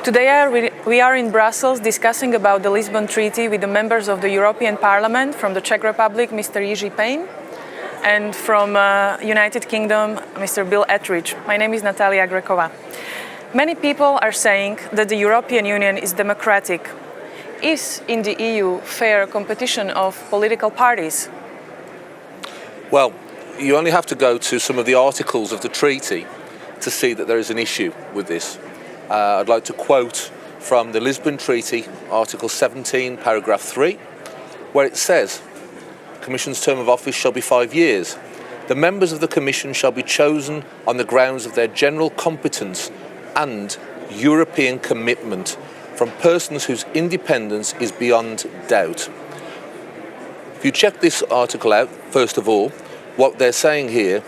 Today we are in Brussels discussing about the Lisbon Treaty with the members of the European Parliament from the Czech Republic, Mr. Jiří Payne, and from United Kingdom, Mr. Bill Ettridge. My name is Natalia Grekova. Many people are saying that the European Union is democratic. Is in the EU fair competition of political parties? Well, you only have to go to some of the articles of the treaty to see that there is an issue with this. I'd like to quote from the Lisbon Treaty, Article 17, paragraph 3, where it says, "The Commission's term of office shall be 5 years. The members of the Commission shall be chosen on the grounds of their general competence and European commitment from persons whose independence is beyond doubt." If you check this article out, first of all, what they're saying here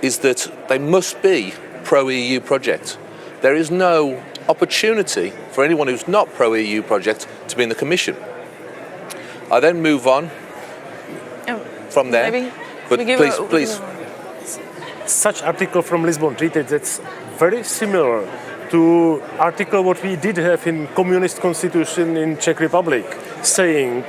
is that they must be pro-EU project. There is no opportunity for anyone who's not pro-EU project to be in the Commission. I then move on from there. Maybe but please. Such article from Lisbon Treaty that's very similar to article what we did have in Communist Constitution in Czech Republic, saying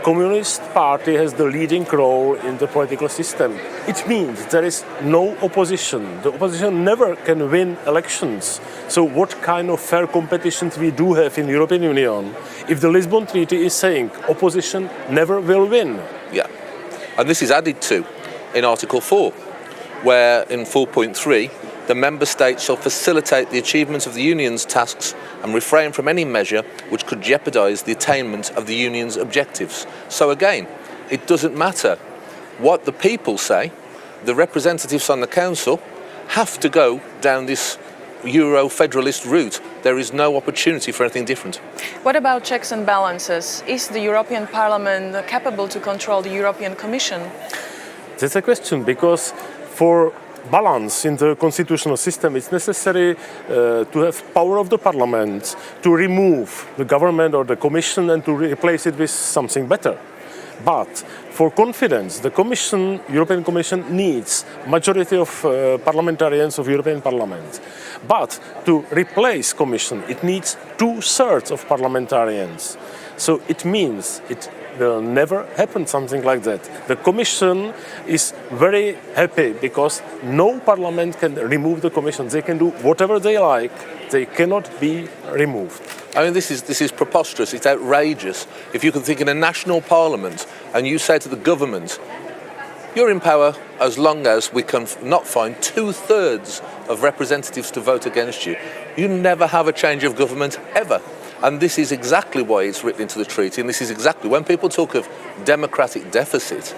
Communist Party has the leading role in the political system. It means there is no opposition. The opposition never can win elections. So what kind of fair competitions we do have in European Union if the Lisbon Treaty is saying opposition never will win? Yeah, and this is added to in Article 4, where in 4.3, the Member States shall facilitate the achievement of the Union's tasks and refrain from any measure which could jeopardise the attainment of the Union's objectives. So again, it doesn't matter what the people say, the representatives on the Council have to go down this Euro-federalist route. There is no opportunity for anything different. What about checks and balances? Is the European Parliament capable to control the European Commission? That's a question, because for balance in the constitutional system, it's necessary to have power of the parliament to remove the government or the commission and to replace it with something better. But for confidence, the Commission, European Commission, needs majority of parliamentarians of European Parliament. But to replace Commission, it needs 2/3 of parliamentarians. So it means it will never happen something like that. The Commission is very happy because no parliament can remove the Commission. They can do whatever they like. They cannot be removed. I mean, this is preposterous. It's outrageous. If you can think in a national parliament and you say to the government, you're in power as long as we can not find 2/3 of representatives to vote against you. You never have a change of government ever. And this is exactly why it's written into the treaty, and this is exactly, when people talk of democratic deficit,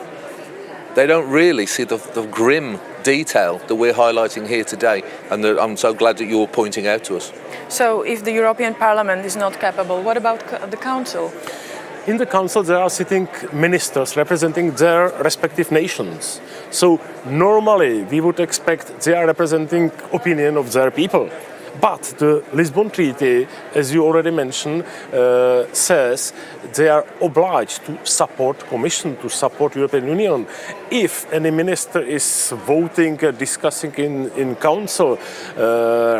they don't really see the grim detail that we're highlighting here today, and that I'm so glad that you're pointing out to us. So if the European Parliament is not capable, what about the Council? In the Council there are sitting ministers representing their respective nations. So normally we would expect they are representing opinion of their people. But the Lisbon Treaty, as you already mentioned, says they are obliged to support Commission, to support European Union. If any minister is voting, discussing in Council,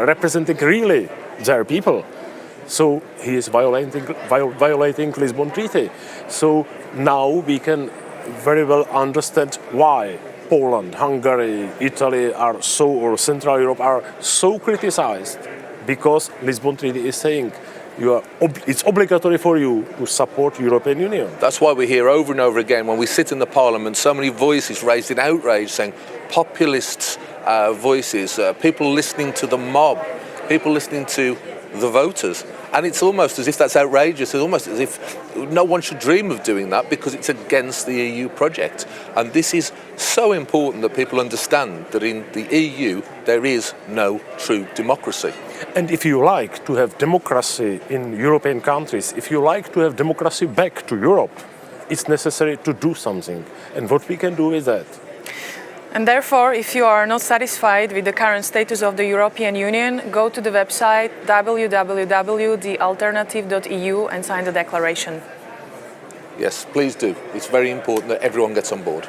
representing really their people, so he is violating Lisbon Treaty. So now we can very well understand why Poland, Hungary, Italy or Central Europe are so criticized, because Lisbon Treaty is saying it's obligatory for you to support European Union. That's why we hear over and over again when we sit in the Parliament so many voices raised in outrage saying populist voices, people listening to the mob, people listening to the voters. And it's almost as if that's outrageous. It's almost as if no one should dream of doing that because it's against the EU project. And this is so important that people understand that in the EU there is no true democracy. And if you like to have democracy in European countries, if you like to have democracy back to Europe, it's necessary to do something. And what we can do is that. And therefore, if you are not satisfied with the current status of the European Union, go to the website www.thealternative.eu and sign the declaration. Yes, please do. It's very important that everyone gets on board.